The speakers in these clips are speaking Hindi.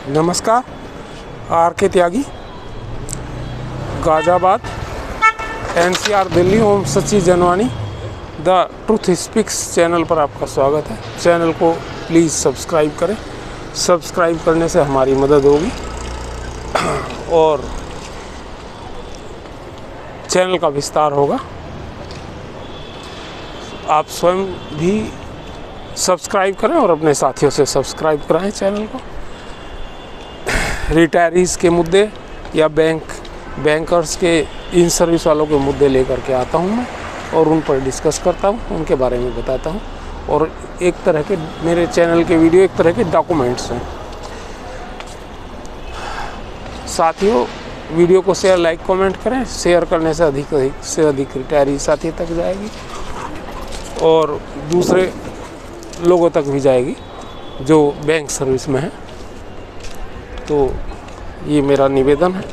नमस्कार, आर के त्यागी, गाज़ियाबाद, NCR दिल्ली। ओम सच्ची Janvani the truth speaks channel पर आपका स्वागत है। चैनल को प्लीज़ सब्सक्राइब करें। सब्सक्राइब करने से हमारी मदद होगी और चैनल का विस्तार होगा। आप स्वयं भी सब्सक्राइब करें और अपने साथियों से सब्सक्राइब कराएं चैनल को। रिटायरीज़ के मुद्दे या बैंकर्स के इन सर्विस वालों के मुद्दे लेकर के आता हूं मैं और उन पर डिस्कस करता हूं, उनके बारे में बताता हूं। और एक तरह के मेरे चैनल के वीडियो एक तरह के डॉक्यूमेंट्स हैं। साथियों, वीडियो को शेयर, लाइक, कमेंट करें। शेयर करने से अधिक से अधिक रिटायरी साथी तक जाएगी और दूसरे लोगों तक भी जाएगी जो बैंक सर्विस में है। तो ये मेरा निवेदन है।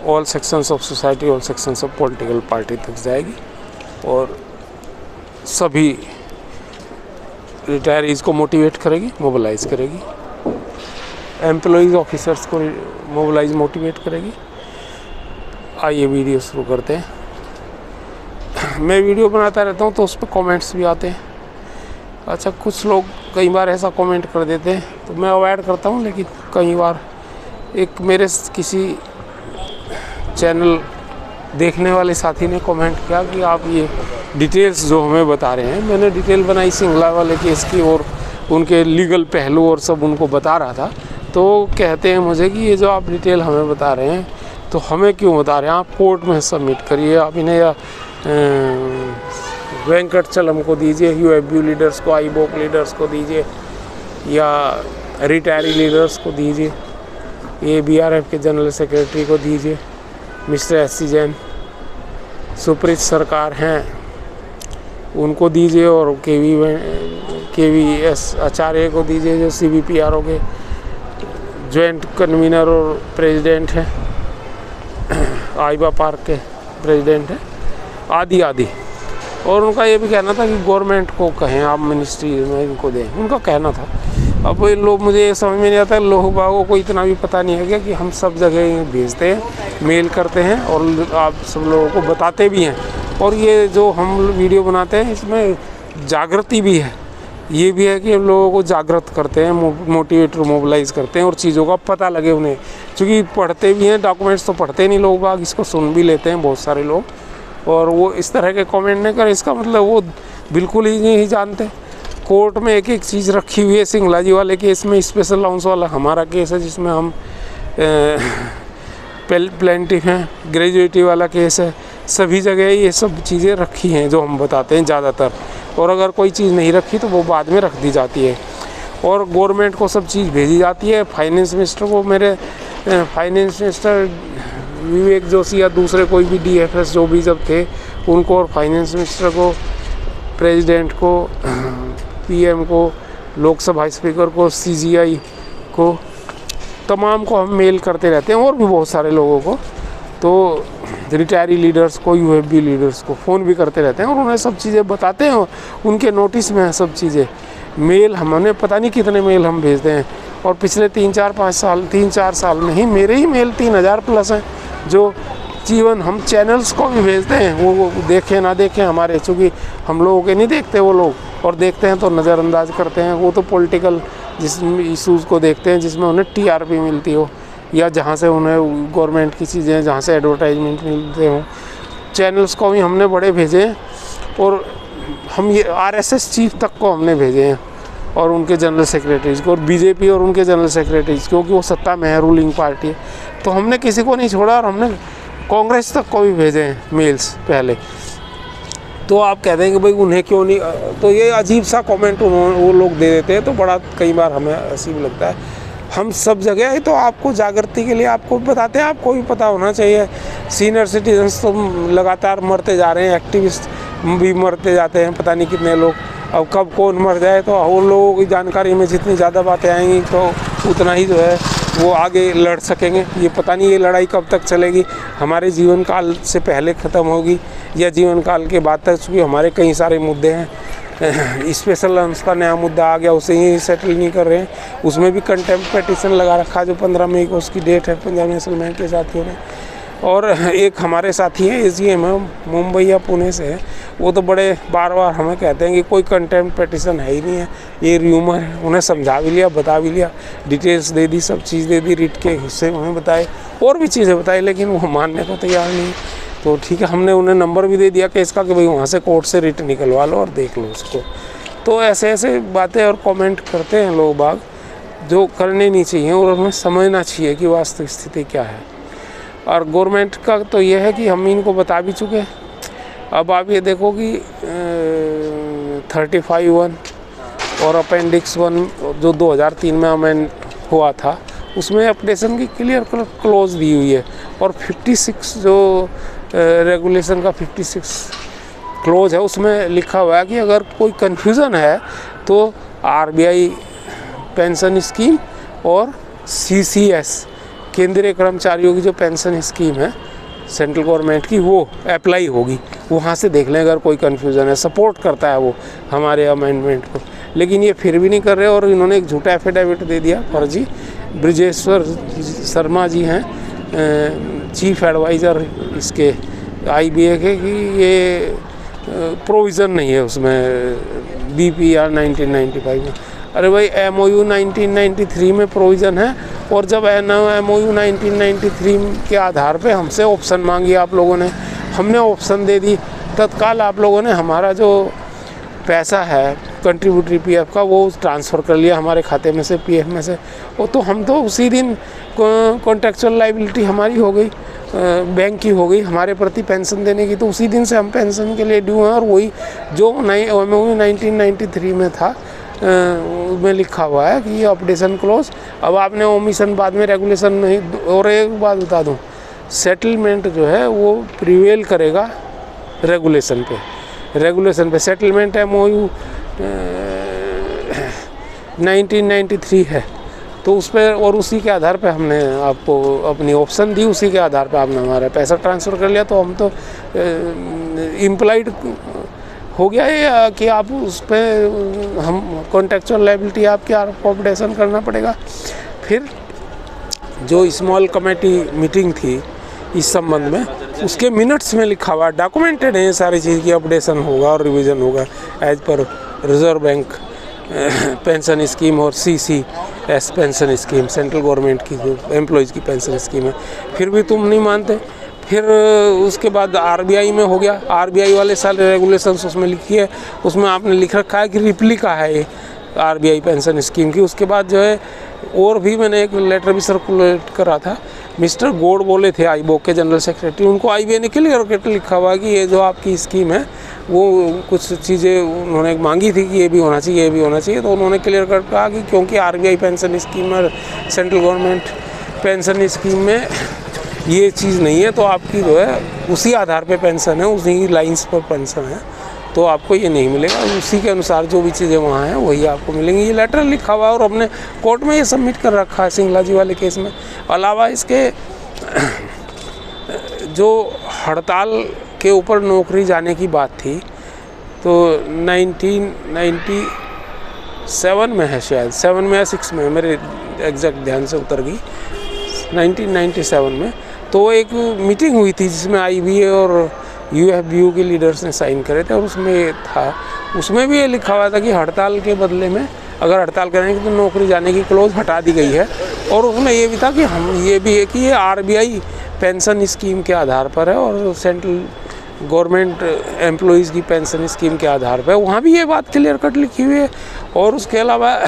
All sections of society, all sections of political party तक जाएगी और सभी रिटायरीज़ को मोटिवेट करेगी, मोबिलाइज़ करेगी। एम्प्लॉइज़, ऑफिसर्स को मोबिलाइज, मोटिवेट करेगी। आइए वीडियो शुरू करते हैं। मैं वीडियो बनाता रहता हूँ तो उस पर कमेंट्स भी आते हैं। अच्छा, कुछ लोग कई बार ऐसा कमेंट कर देते हैं तो मैं अवॉइड करता हूँ, लेकिन कई बार एक मेरे किसी चैनल देखने वाले साथी ने कमेंट किया कि आप ये डिटेल्स जो हमें बता रहे हैं, मैंने डिटेल बनाई सिंगला वाले केस की और उनके लीगल पहलू और सब उनको बता रहा था। तो कहते हैं मुझे कि ये जो आप डिटेल हमें बता रहे हैं तो हमें क्यों बता रहे हैं, आप कोर्ट में सबमिट करिए, आप इन्हें या वेंकटचलम को दीजिए, UFB लीडर्स को, आईबोक लीडर्स को दीजिए या रिटायरी लीडर्स को दीजिए, ये BRF के जनरल सेक्रेटरी को दीजिए, मिस्टर SC जैन, सुप्रीत सरकार हैं उनको दीजिए और KVS आचार्य को दीजिए जो CBPRO के जॉइंट कन्वीनर और प्रेसिडेंट हैं, आइबा पार्क के प्रेसिडेंट हैं, आदि आदि। और उनका ये भी कहना था कि गवर्नमेंट को कहें, आप मिनिस्ट्री में इनको दें, उनका कहना था। अब ये लोग, मुझे ये समझ में नहीं आता, लोग बागों को इतना भी पता नहीं है क्या कि हम सब जगह भेजते हैं, मेल करते हैं और आप सब लोगों को बताते भी हैं। और ये जो हम वीडियो बनाते हैं इसमें जागृति भी है, ये भी है कि हम लोगों को जागृत करते हैं, मोटिवेट, मोबिलाइज़ करते हैं और चीज़ों का पता लगे उन्हें। क्योंकि पढ़ते भी हैं, डॉक्यूमेंट्स तो पढ़ते नहीं लोग बाग, इसको सुन भी लेते हैं बहुत सारे लोग और वो इस तरह के कमेंट नहीं करें, इसका मतलब वो बिल्कुल ही नहीं जानते। कोर्ट में एक एक चीज़ रखी हुई है। सिंगला जी वाले केस में, स्पेशल अलाउंस वाला हमारा केस है जिसमें हम प्लेंटिफ हैं, ग्रेजुएटी वाला केस है, सभी जगह ये सब चीज़ें रखी हैं जो हम बताते हैं ज़्यादातर। और अगर कोई चीज़ नहीं रखी तो वो बाद में रख दी जाती है और गवर्नमेंट को सब चीज़ भेजी जाती है। फाइनेंस मिनिस्टर को, मेरे फाइनेंस मिनिस्टर विवेक जोशी या दूसरे कोई भी DFS जो भी जब थे उनको, और फाइनेंस मिनिस्टर को, प्रेसिडेंट को, PM को, लोकसभा स्पीकर को, CGI को, तमाम को हम मेल करते रहते हैं और भी बहुत सारे लोगों को। तो रिटायरी लीडर्स को, UFB लीडर्स को फ़ोन भी करते रहते हैं और उन्हें सब चीज़ें बताते हैं। उनके नोटिस में है सब चीज़ें। मेल हमने पता नहीं कितने मेल हम भेजते हैं और पिछले 3-4 साल में ही मेरे ही मेल 3000 प्लस हैं जो जीवन हम चैनल्स को भी भेजते हैं। वो देखें ना देखें हमारे, चूँकि हम लोगों के नहीं देखते वो लोग, और देखते हैं तो नज़रअंदाज करते हैं। वो तो पॉलिटिकल जिस इशूज़ को देखते हैं जिसमें उन्हें TRP मिलती हो या जहाँ से उन्हें गवर्नमेंट की चीज़ें, जहाँ से एडवर्टाइजमेंट मिलते हों। चैनल्स को भी हमने बड़े भेजे हैं और हम ये RSS चीफ तक को हमने भेजे हैं और उनके जनरल सेक्रेटरीज़ को, और BJP और उनके जनरल सेक्रेटरीज़, क्योंकि वो सत्ता में है, रूलिंग पार्टी है। तो हमने किसी को नहीं छोड़ा और हमने कांग्रेस तक को भी भेजे हैं मेल्स पहले। तो आप कहते हैं कि भाई उन्हें क्यों नहीं, तो ये अजीब सा कमेंट वो लोग दे देते हैं तो बड़ा कई बार हमें अजीब लगता है। हम सब जगह है तो आपको जागृति के लिए आपको बताते हैं, आपको भी पता होना चाहिए। सीनियर सिटीजन्स तो लगातार मरते जा रहे हैं, एक्टिविस्ट भी मरते जाते हैं, पता नहीं कितने लोग। अब कब कौन मर जाए तो उन लोगों की जानकारी में जितनी ज़्यादा बातें आएंगी तो उतना ही जो है वो आगे लड़ सकेंगे। ये पता नहीं ये लड़ाई कब तक चलेगी, हमारे जीवन काल से पहले ख़त्म होगी या जीवन काल के बाद तक, क्योंकि हमारे कई सारे मुद्दे हैं स्पेशल लॉन्स का नया मुद्दा आ गया, उसे ही सेटल नहीं कर रहे हैं, उसमें भी कंटेम्प्ट पिटीशन लगा रखा है जो 15 मई को उसकी डेट है पंजाब नेशनल बैंक के साथियों ने। और एक हमारे साथी हैं AGM है मुंबई या पुणे से है, वो तो बड़े बार बार हमें कहते हैं कि कोई कंटेम्प्ट पिटीशन है ही नहीं है, ये र्यूमर है। उन्हें समझा भी लिया, बता भी लिया, डिटेल्स दे दी, सब चीज़ दे दी, रिट के हिस्से उन्हें बताए और भी चीज़ें बताई, लेकिन वो मानने को तैयार नहीं। तो ठीक है, हमने उन्हें नंबर भी दे दिया केस का कि भाई वहाँ से कोर्ट से रिट निकलवा लो और देख लो उसको। तो ऐसे ऐसे बातें और कमेंट करते हैं लोग बाग जो करने नहीं चाहिए, और हमें समझना चाहिए कि वास्तविक स्थिति क्या है। और गवर्नमेंट का तो यह है कि हम इनको बता भी चुके हैं। अब आप ये देखो कि 35(1) और अपेंडिक्स 1 जो 2003 में अमेंड हुआ था उसमें अपडेशन की क्लियर क्लोज दी हुई है, और 56 जो रेगुलेशन का 56 क्लोज है उसमें लिखा हुआ है कि अगर कोई कन्फ्यूज़न है तो RBI पेंशन स्कीम और CCS केंद्रीय कर्मचारियों की जो पेंशन स्कीम है सेंट्रल गवर्नमेंट की, वो अप्लाई होगी, वहाँ से देख लें अगर कोई कन्फ्यूज़न है। सपोर्ट करता है वो हमारे अमेंडमेंट को, लेकिन ये फिर भी नहीं कर रहे, और इन्होंने एक झूठा एफिडेविट दे दिया फर्जी। ब्रिजेश्वर शर्मा जी हैं चीफ एडवाइज़र इसके IBA के, कि ये प्रोविज़न नहीं है उसमें BPR 1995 में। अरे भाई MOU 1993 में प्रोविज़न है, और जब MOU 1993 के आधार पे हमसे ऑप्शन मांगी आप लोगों ने, हमने ऑप्शन दे दी, तत्काल आप लोगों ने हमारा जो पैसा है कंट्रीब्यूटरी PF का वो ट्रांसफ़र कर लिया हमारे खाते में से, PF में से। वो तो हम तो उसी दिन कॉन्ट्रेक्चुअल लाइबिलिटी हमारी हो गई, बैंक की हो गई हमारे प्रति पेंशन देने की, तो उसी दिन से हम पेंशन के लिए ड्यू हैं। और वही जो MOU 1993 में था में लिखा हुआ है कि ये अपडेशन क्लोज। अब आपने ओमिशन बाद में रेगुलेशन नहीं। और एक बात बता दूं, सेटलमेंट जो है वो प्रिवेल करेगा रेगुलेशन पे। सेटलमेंट MOU 1993 है, तो उस पर और उसी के आधार पे हमने आपको अपनी ऑप्शन दी, उसी के आधार पे आपने हमारा पैसा ट्रांसफ़र कर लिया। तो हम तो इम्प्लाइड हो गया है कि आप उस पर हम कॉन्ट्रेक्चुअल लायबिलिटी आपकी अपडेशन करना पड़ेगा। फिर जो स्मॉल कमेटी मीटिंग थी इस संबंध में, उसके मिनट्स में लिखा हुआ डॉक्यूमेंटेड है ये सारी चीज़ की अपडेशन होगा और रिवीजन होगा as per reserve bank pension scheme और CCS pension scheme, central government की जो एम्प्लॉयज़ की पेंशन स्कीम है। फिर भी तुम नहीं मानते। फिर उसके बाद RBI में हो गया, RBI वाले सारे रेगुलेशंस उसमें लिखी है, उसमें आपने लिख रखा है कि रिप्लिका है ये RBI पेंशन स्कीम की। उसके बाद जो है और भी मैंने एक लेटर भी सर्कुलेट करा था, मिस्टर गौड़ बोले थे IBOC के जनरल सेक्रेटरी, उनको IBA ने क्लियर करके लिखा हुआ कि ये जो आपकी स्कीम है वो कुछ चीज़ें उन्होंने मांगी थी कि ये भी होना चाहिए, ये भी होना चाहिए, तो उन्होंने क्लियर कर कहा कि क्योंकि RBI पेंशन स्कीम और सेंट्रल गवर्नमेंट पेंशन स्कीम में ये चीज़ नहीं है, तो आपकी जो है उसी आधार पे पेंशन है, उसी लाइन्स पर पेंशन है, तो आपको ये नहीं मिलेगा। उसी के अनुसार जो भी चीज़ें वहाँ हैं वही आपको मिलेंगी। ये लेटर लिखा हुआ और हमने कोर्ट में ये सबमिट कर रखा है सिंगला जी वाले केस में। अलावा इसके जो हड़ताल के ऊपर नौकरी जाने की बात थी, तो 1997 में है शायद, 7 में या 6 में, मेरे एग्जैक्ट ध्यान से उतर गई, 1997 में। तो एक मीटिंग हुई थी जिसमें IBA और UFBU के लीडर्स ने साइन करे थे, और उसमें था, उसमें भी ये लिखा हुआ था कि हड़ताल के बदले में अगर हड़ताल करेंगे तो नौकरी जाने की क्लोज हटा दी गई है। और उसमें ये भी था कि हम ये भी है कि ये RBI पेंशन स्कीम के आधार पर है और सेंट्रल गवर्नमेंट एम्प्लॉयज़ की पेंशन स्कीम के आधार पर, वहाँ भी ये बात क्लियर कट लिखी हुई है। और उसके अलावा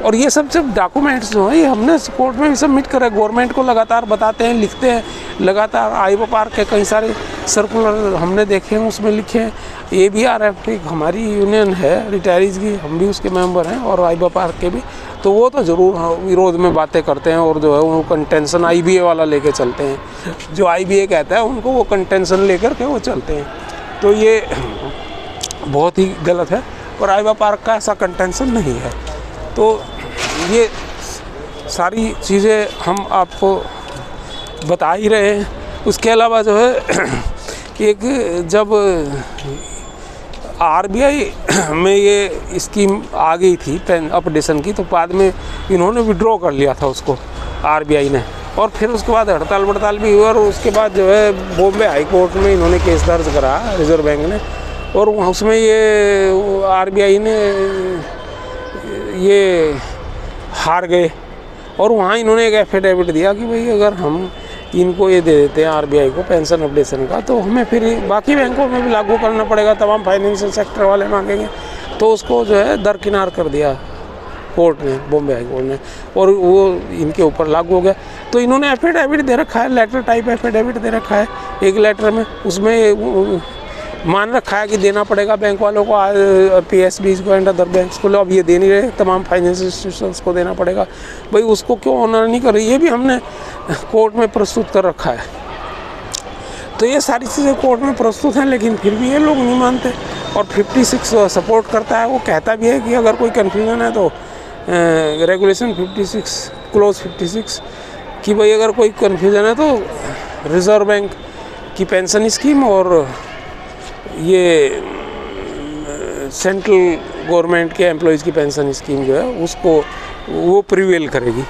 और ये सब डॉक्यूमेंट्स जो हैं ये हमने कोर्ट में भी सबमिट करा, गवर्नमेंट को लगातार बताते हैं, लिखते हैं लगातार। IBOPAR के कई सारे सर्कुलर हमने देखे हैं, उसमें लिखे हैं। ABRF हमारी यूनियन है रिटायरीज़ की, हम भी उसके मेंबर हैं, और IBOPAR के भी, तो वो तो ज़रूर विरोध में बातें करते हैं और जो है वो कंटेंशन IBA वाला लेके चलते हैं। जो IBA कहता है उनको वो कंटेंशन लेकर के वो चलते हैं, तो ये बहुत ही गलत है। और IBOPAR का ऐसा कंटेंशन नहीं है। तो ये सारी चीज़ें हम आपको बता ही रहे हैं। उसके अलावा जो है एक जब आरबीआई में ये स्कीम आ गई थी पेन अपडेशन की, तो बाद में इन्होंने विड्रॉ कर लिया था उसको आरबीआई ने, और फिर उसके बाद हड़ताल वड़ताल भी हुई, और उसके बाद जो है बॉम्बे हाई कोर्ट में इन्होंने केस दर्ज करा रिजर्व बैंक ने, और वहाँ उसमें ये आरबीआई ने ये हार गए, और वहाँ इन्होंने एक एफिडेविट दिया कि भाई अगर हम इनको ये दे देते हैं आरबीआई को पेंशन अपडेशन का, तो हमें फिर बाकी बैंकों में भी लागू करना पड़ेगा, तमाम फाइनेंशियल सेक्टर वाले मांगेंगे, तो उसको जो है दरकिनार कर दिया कोर्ट ने, बॉम्बे हाई कोर्ट ने, और वो इनके ऊपर लागू हो गया। तो इन्होंने एफिडेविट दे रखा है, लेटर टाइप एफिडेविट दे रखा है एक लेटर में, उसमें मान रखा है कि देना पड़ेगा बैंक वालों को, पीएसबीज को एंड अदर बैंक्स को। अब ये दे नहीं रहे, तमाम फाइनेंशियल इंस्टीट्यूशंस को देना पड़ेगा, भाई उसको क्यों ऑनर नहीं कर रही, ये भी हमने कोर्ट में प्रस्तुत कर रखा है। तो ये सारी चीज़ें कोर्ट में प्रस्तुत हैं, लेकिन फिर भी ये लोग नहीं मानते, और 56 सपोर्ट करता है। वो कहता भी है कि अगर कोई कन्फ्यूजन है तो रेगुलेशन 56 क्लोज 56 कि भाई अगर कोई कन्फ्यूजन है तो रिजर्व बैंक की पेंशन स्कीम और ये सेंट्रल गवर्नमेंट के एम्प्लॉयज़ की पेंशन स्कीम जो है उसको वो प्रिवेल करेगी।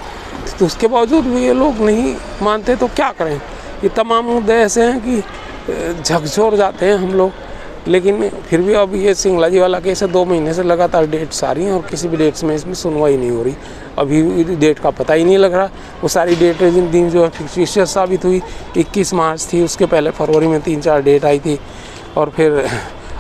तो उसके बावजूद भी ये लोग नहीं मानते, तो क्या करें। ये तमाम मुद्दे ऐसे हैं कि झकझोर जाते हैं हम लोग, लेकिन फिर भी अब ये सिंगला जी वाला केस है, 2 महीने से लगातार डेट्स आ रही हैं और किसी भी डेट्स में इसमें सुनवाई नहीं हो रही। अभी डेट का पता ही नहीं लग रहा। वो सारी डेट जिन दिन जो है फिक्टिशियस साबित हुई। 21 मार्च थी, उसके पहले फरवरी में 3-4 डेट आई थी, और फिर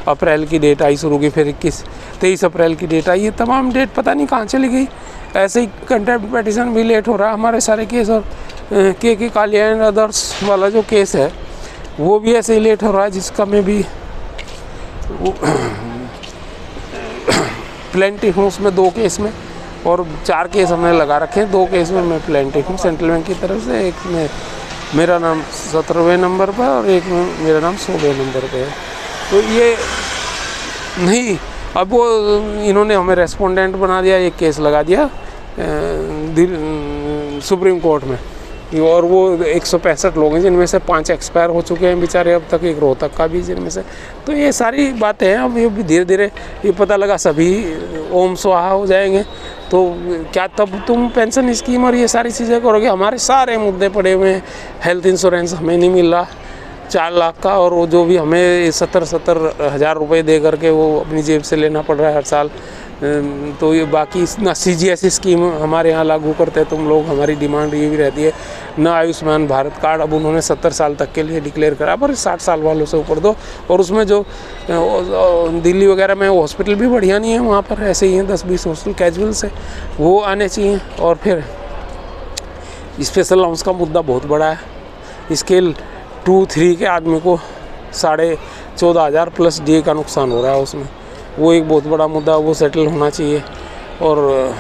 अप्रैल की डेट आई शुरू की, फिर 23 अप्रैल की डेट आई। ये तमाम डेट पता नहीं कहाँ चली गई। ऐसे ही कंटेम्प्ट पिटीशन भी लेट हो रहा है हमारे सारे केस, और के कालिया एंड अदर्स वाला जो केस है वो भी ऐसे ही लेट हो रहा है, जिसका मैं भी प्लेंटिफ हूँ उसमें 2 केस में, और 4 केस हमने लगा रखे हैं। 2 केस में मैं प्लेंटिफ हूँ सेंट्रल बैंक की तरफ से, एक में मेरा नाम 17वें नंबर पर और एक में मेरा नाम 16वें नंबर पे है। तो ये नहीं, अब वो इन्होंने हमें रेस्पोंडेंट बना दिया, एक केस लगा दिया सुप्रीम कोर्ट में, और वो 165 लोग हैं जिनमें से 5 एक्सपायर हो चुके हैं बेचारे अब तक, एक रोहतक का भी जिनमें से। तो ये सारी बातें हैं। अब ये भी धीरे धीरे ये पता लगा सभी ओम स्वाहा हो जाएंगे, तो क्या तब तुम पेंशन स्कीम और ये सारी चीज़ें करोगे। हमारे सारे मुद्दे पड़े हुए हैं। हेल्थ इंश्योरेंस हमें नहीं मिल रहा 4 लाख का, और वो जो भी हमें 70 हज़ार रुपये दे करके वो अपनी जेब से लेना पड़ रहा है हर साल। तो ये बाकी ना CGS स्कीम हमारे यहाँ लागू करते हैं तुम लोग। हमारी डिमांड ये भी रहती है ना आयुष्मान भारत कार्ड, अब उन्होंने 70 साल तक के लिए डिक्लेयर करा, पर 60 साल वालों से ऊपर दो। और उसमें जो दिल्ली वगैरह में हॉस्पिटल भी बढ़िया नहीं है, वहाँ पर ऐसे ही हैं 10-20 हॉस्पिटल कैजुअल से, वो आने चाहिए। और फिर स्पेशल अलाउंस का मुद्दा बहुत बड़ा है। स्केल 2-3 के आदमी को 14,500 प्लस DA का नुकसान हो रहा है उसमें, वो एक बहुत बड़ा मुद्दा, वो सेटल होना चाहिए। और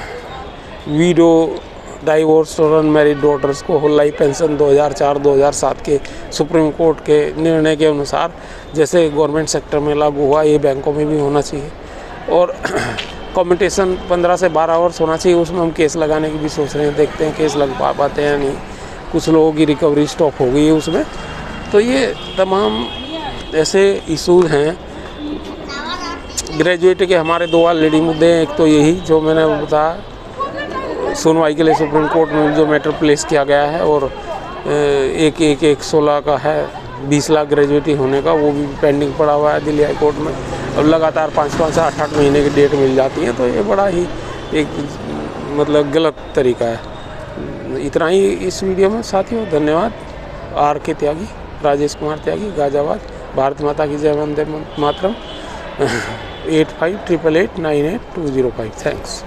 वीडो, डाइवोर्स और अनमैरिड डॉटर्स को होल लाइफ पेंशन 2004-2007 के सुप्रीम कोर्ट के निर्णय के अनुसार जैसे गवर्नमेंट सेक्टर में लागू हुआ, ये बैंकों में भी होना चाहिए। और कम्यूटेशन 15 से 12 वर्ष होना चाहिए, उसमें हम केस लगाने की भी सोच रहे हैं, देखते हैं केस लग पाते हैं या नहीं। कुछ लोगों की रिकवरी स्टॉप हो गई है उसमें। तो ये तमाम ऐसे इशूज़ हैं। ग्रेजुएट के हमारे 2 ऑलरेडी मुद्दे हैं। एक तो यही जो मैंने बताया सुनवाई के लिए सुप्रीम कोर्ट में जो मैटर प्लेस किया गया है, और एक 16 का है 20 लाख ग्रेजुएटी होने का, वो भी पेंडिंग पड़ा हुआ है दिल्ली हाई कोर्ट में। अब लगातार 5-5 8-8 महीने की डेट मिल जाती है, तो ये बड़ा ही एक मतलब गलत तरीका है। इतना ही इस वीडियो में साथियों। धन्यवाद। RK त्यागी, राजेश कुमार त्यागी, गाजियाबाद। भारत माता की जय, वंदे मातरम। 8588898205। थैंक्स।